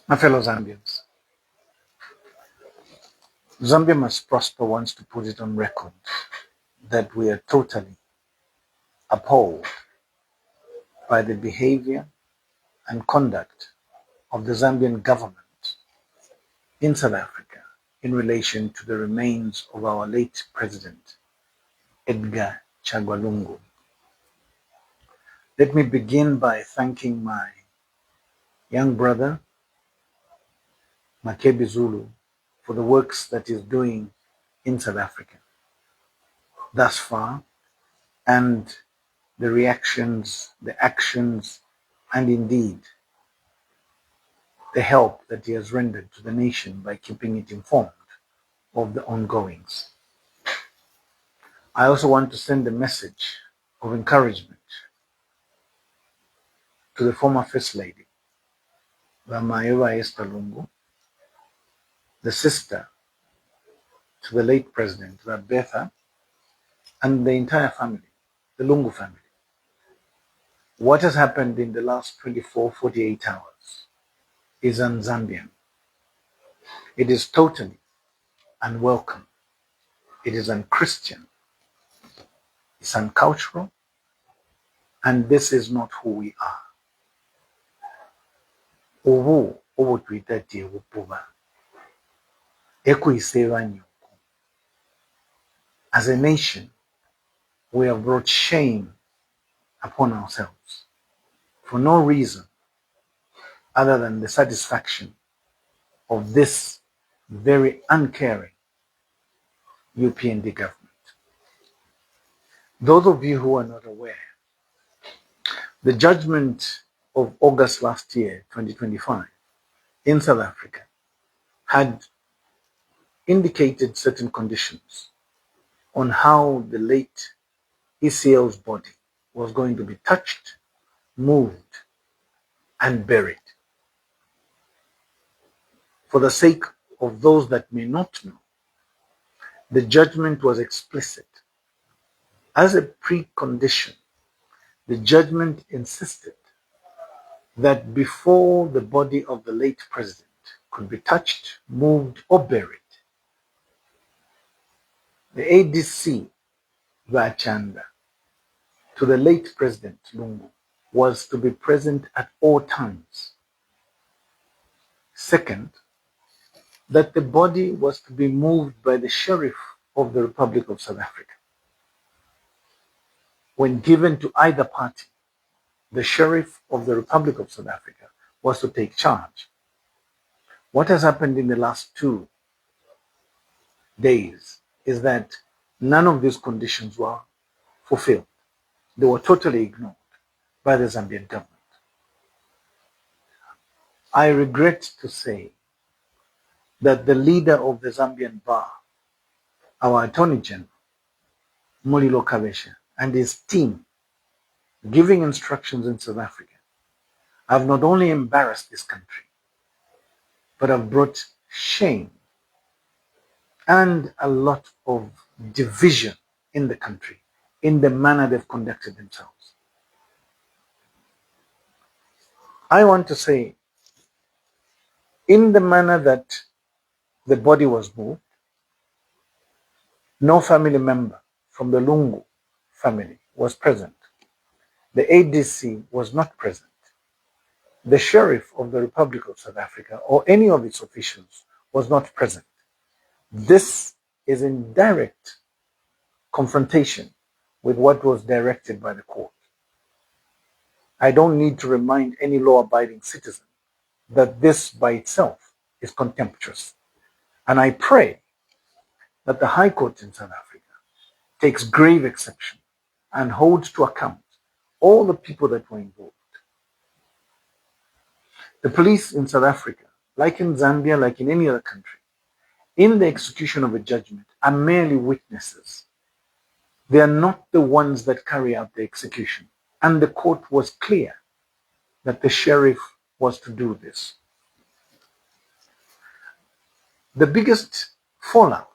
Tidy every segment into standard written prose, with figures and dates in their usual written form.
My fellow Zambians, Zambia Must Prosper wants to put it on record that we are totally appalled by the behavior and conduct of the Zambian government in South Africa in relation to the remains of our late president, Edgar Chagwa Lungu. Let me begin by thanking my young brother, Makebi Zulu, for the works that he's doing in South Africa thus far, and the reactions, the actions, and indeed the help that he has rendered to the nation by keeping it informed of the ongoings. I also want to send a message of encouragement to the former First Lady, Ramaeva Esther Lungu, the sister to the late President, Rabetha, and the entire family, the Lungu family. What has happened in the last 24, 48 hours is un-Zambian. It is totally unwelcome. It is unchristian. It's uncultural. And this is not who we are. Ubu tuitatie upuba. Ekuiseva nyuku. As a nation, we have brought shame upon ourselves for no reason other than the satisfaction of this very uncaring UPND government. Those of you who are not aware, the judgment of August last year, 2025, in South Africa had indicated certain conditions on how the late ECL's body was going to be touched, moved, and buried. For the sake of those that may not know, the judgment was explicit. As a precondition, the judgment insisted that before the body of the late president could be touched, moved, or buried, the ADC Vachanda to the late President Lungu was to be present at all times. Second, that the body was to be moved by the Sheriff of the Republic of South Africa. When given to either party, the Sheriff of the Republic of South Africa was to take charge. What has happened in the last 2 days is that none of these conditions were fulfilled. They were totally ignored by the Zambian government. I regret to say that the leader of the Zambian bar, our Attorney General, Mulilo Kabesha, and his team, giving instructions in South Africa, have not only embarrassed this country, but have brought shame and a lot of division in the country in the manner they've conducted themselves. I want to say, in the manner that the body was moved, no family member from the Lungu family was present. The ADC was not present. The Sheriff of the Republic of South Africa or any of its officials was not present. This is in direct confrontation with what was directed by the court. I don't need to remind any law-abiding citizen that this by itself is contemptuous. And I pray that the High Court in South Africa takes grave exception and holds to account all the people that were involved. The police in South Africa, like in Zambia, like in any other country, in the execution of a judgment, are merely witnesses. They are not the ones that carry out the execution. And the court was clear that the sheriff was to do this. The biggest fallout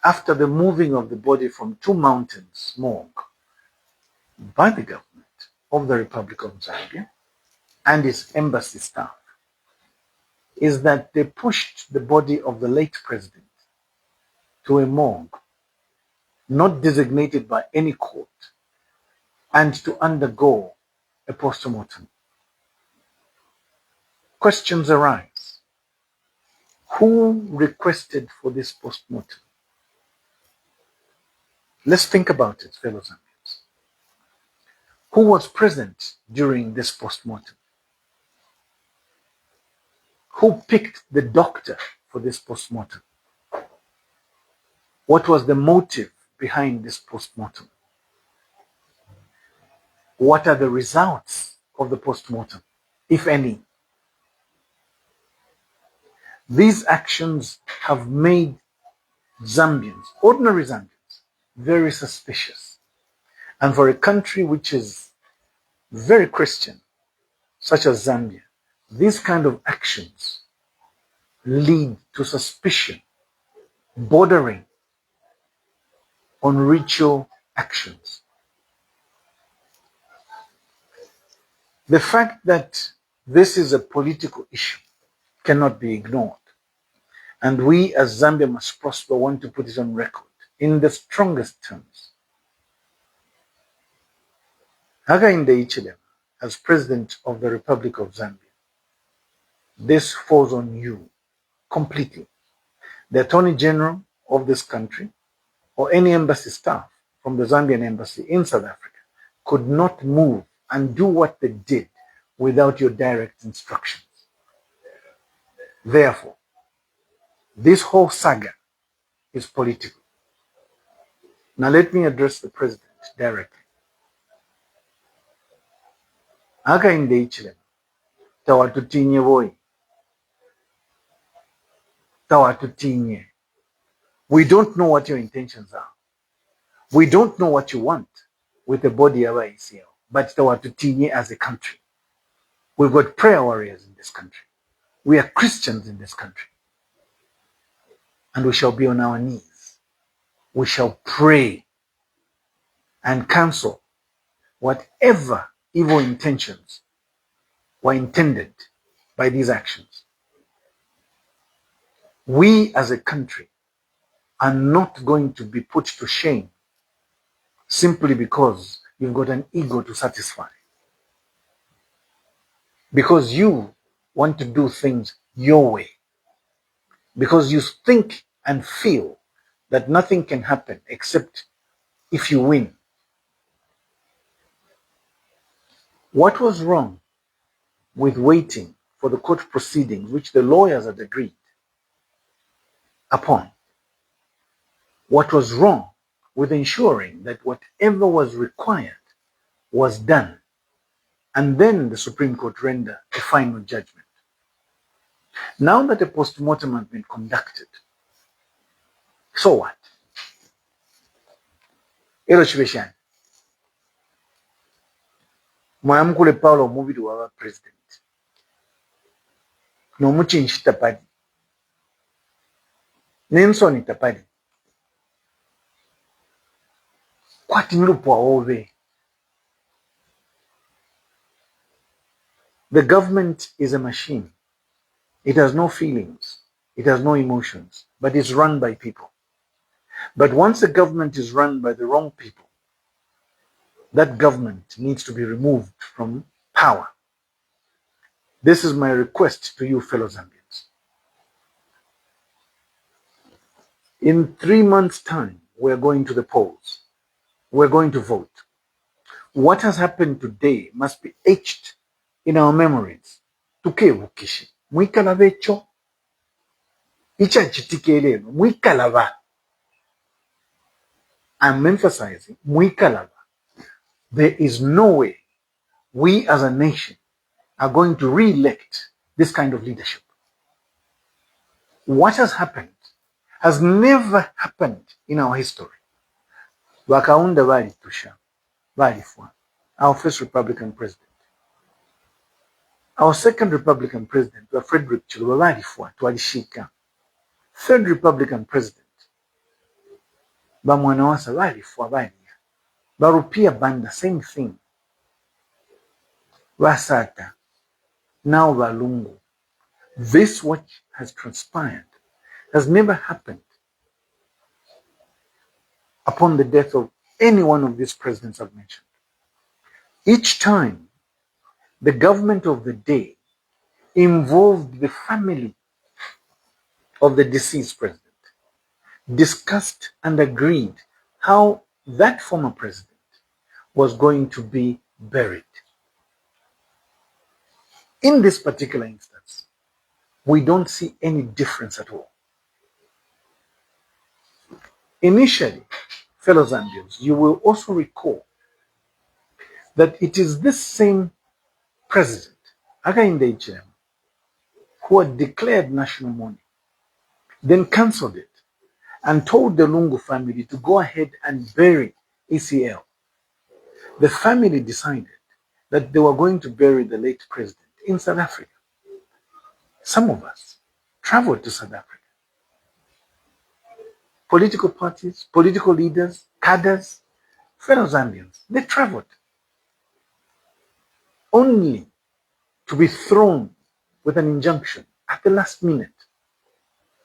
after the moving of the body from Two Mountains morgue by the government of the Republic of Zambia and its embassy staff is that they pushed the body of the late president to a morgue not designated by any court and to undergo a postmortem. Questions arise. Who requested for this postmortem? Let's think about it, fellow Zambians. Who was present during this postmortem? Who picked the doctor for this postmortem? What was the motive behind this postmortem? What are the results of the postmortem, if any? These actions have made Zambians, ordinary Zambians, very suspicious. And for a country which is very Christian, such as Zambia, these kind of actions lead to suspicion bordering on ritual actions. The fact that this is a political issue cannot be ignored. And we as Zambia Must Prosper want to put it on record in the strongest terms. Hakainde Hichilema, as President of the Republic of Zambia, this falls on you completely. The Attorney General of this country or any embassy staff from the Zambian embassy in South Africa could not move and do what they did without your direct instructions. Therefore, this whole saga is political. Now let me address the President directly. Hakainde Hichilema, tawatutinye boy. Tawatutinye. We don't know what your intentions are. We don't know what you want with the body of ECL, but tawatutinye as a country. We've got prayer warriors in this country. We are Christians in this country. And we shall be on our knees. We shall pray and cancel whatever evil intentions were intended by these actions. We as a country are not going to be put to shame simply because you've got an ego to satisfy. Because you want to do things your way. Because you think and feel that nothing can happen except if you win. What was wrong with waiting for the court proceedings which the lawyers had agreed upon? What was wrong with ensuring that whatever was required was done, and then the Supreme Court render a final judgment? Now that a postmortem has been conducted, so what? Erochibeshani. Mwamkule Paulo mubiri wa president. Nomuchinshi tapadi. Nensoni tapadi. Kwati nilupwa ove. The government is a machine. It has no feelings. It has no emotions, but it's run by people. But once a government is run by the wrong people, that government needs to be removed from power. This is my request to you, fellow Zambians. In 3 months' time, we're going to the polls. We're going to vote. What has happened today must be etched in our memories. Tukebukishi. Mwikalava echo. Icha chitikelelo. Mwikalava. I'm emphasizing mwikalava. There is no way we as a nation are going to re-elect this kind of leadership. What has happened has never happened in our history. Wakaunda bali tusha, bali fwa. Our first Republican president. Our second Republican president, Frederick Chiluba, bali fwa, tualishika. Third Republican president, Bamwanawasa, bali fwa, bali. Barupia Banda, same thing. Wasata, now Balungu. This, what has transpired, has never happened upon the death of any one of these presidents I've mentioned. Each time, the government of the day involved the family of the deceased president, discussed and agreed how that former president was going to be buried. In this particular instance, we don't see any difference at all. Initially, fellow Zambians, you will also recall that it is this same president, Hakainde Hichilema, who had declared national mourning, then cancelled it, and told the Lungu family to go ahead and bury ECL. The family decided that they were going to bury the late president in South Africa. Some of us traveled to South Africa. Political parties, political leaders, cadres, fellow Zambians, they traveled only to be thrown with an injunction at the last minute.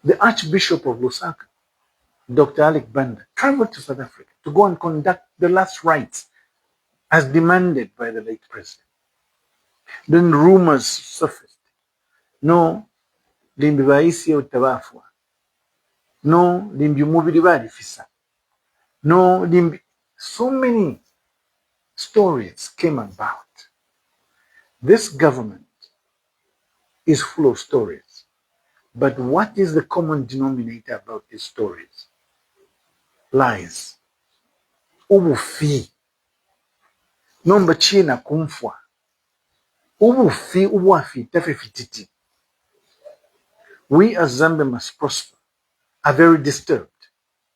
The Archbishop of Lusaka, Dr. Alec Banda, traveled to South Africa to go and conduct the last rites as demanded by the late president. Then rumors surfaced. No, limbi baisi utabafwa. No, limbi umubiri barifisa. No, limbi. So many stories came about. This government is full of stories. But what is the common denominator about these stories? Lies. Ubufi. Nomba china kumfwa. Ubufi ubuafi tefe fititi. We as Zambia must prosper are very disturbed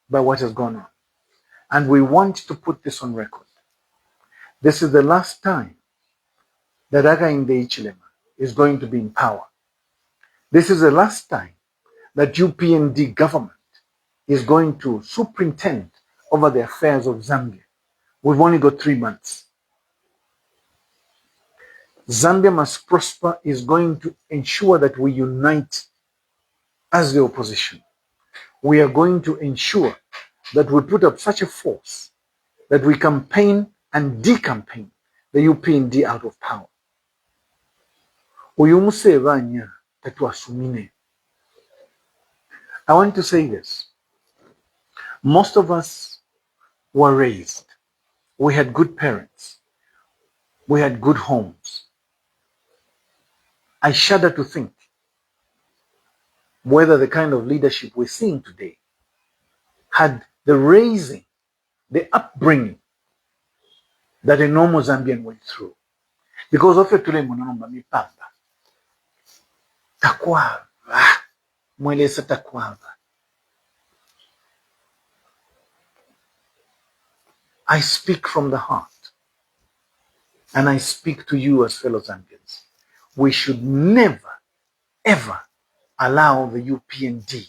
by what has gone on. And we want to put this on record. This is the last time that Hakainde Hichilema is going to be in power. This is the last time that UPND government is going to superintend over the affairs of Zambia. We've only got 3 months. Zambia must prosper is going to ensure that we unite as the opposition. We are going to ensure that we put up such a force that we campaign and decampaign the UPND out of power. I want to say this. Most of us were raised. We had good parents. We had good homes. I shudder to think whether the kind of leadership we're seeing today had the raising, the upbringing that a normal Zambian went through. Because of it, I speak from the heart. And I speak to you as fellow Zambians. We should never, ever allow the UPND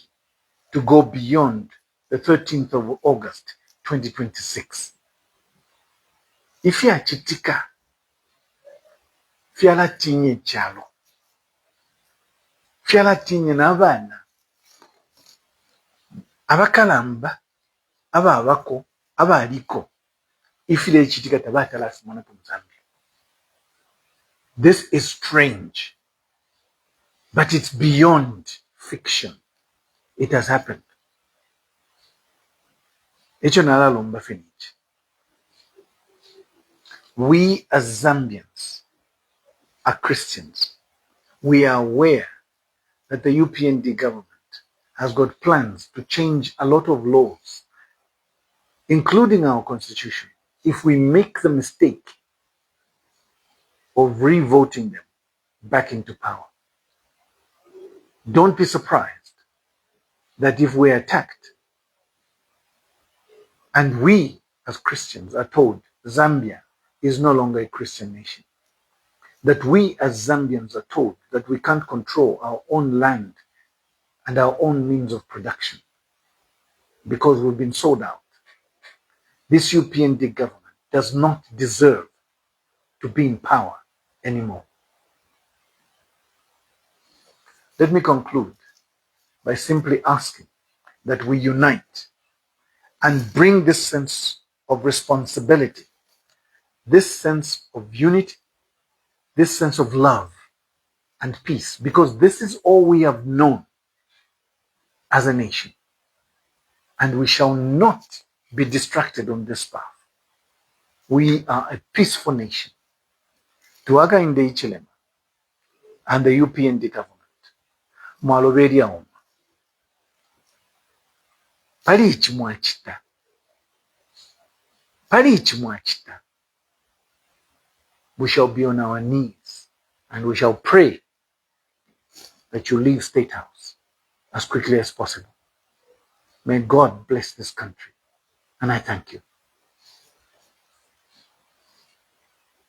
to go beyond the 13th of August, 2026. If you are chitika, fiala tinye chalo, fiala tinye nabana, abakalamba, ababako, abaliko, ifile chitika tabata last month in Zambia. This is strange, but it's beyond fiction. It has happened. We as Zambians are Christians. We are aware that the UPND government has got plans to change a lot of laws, including our constitution, if we make the mistake of re-voting them back into power. Don't be surprised that if we're attacked and we as Christians are told Zambia is no longer a Christian nation, that we as Zambians are told that we can't control our own land and our own means of production because we've been sold out. This UPND government does not deserve to be in power anymore. Let me conclude by simply asking that we unite and bring this sense of responsibility, this sense of unity, this sense of love and peace, because this is all we have known as a nation. And we shall not be distracted on this path. We are a peaceful nation. Tuaga in the ECL and the UPND government. Mwaloberia oma. Palichi mwachita. Palichi mwachita. We shall be on our knees and we shall pray that you leave State House as quickly as possible. May God bless this country. And I thank you.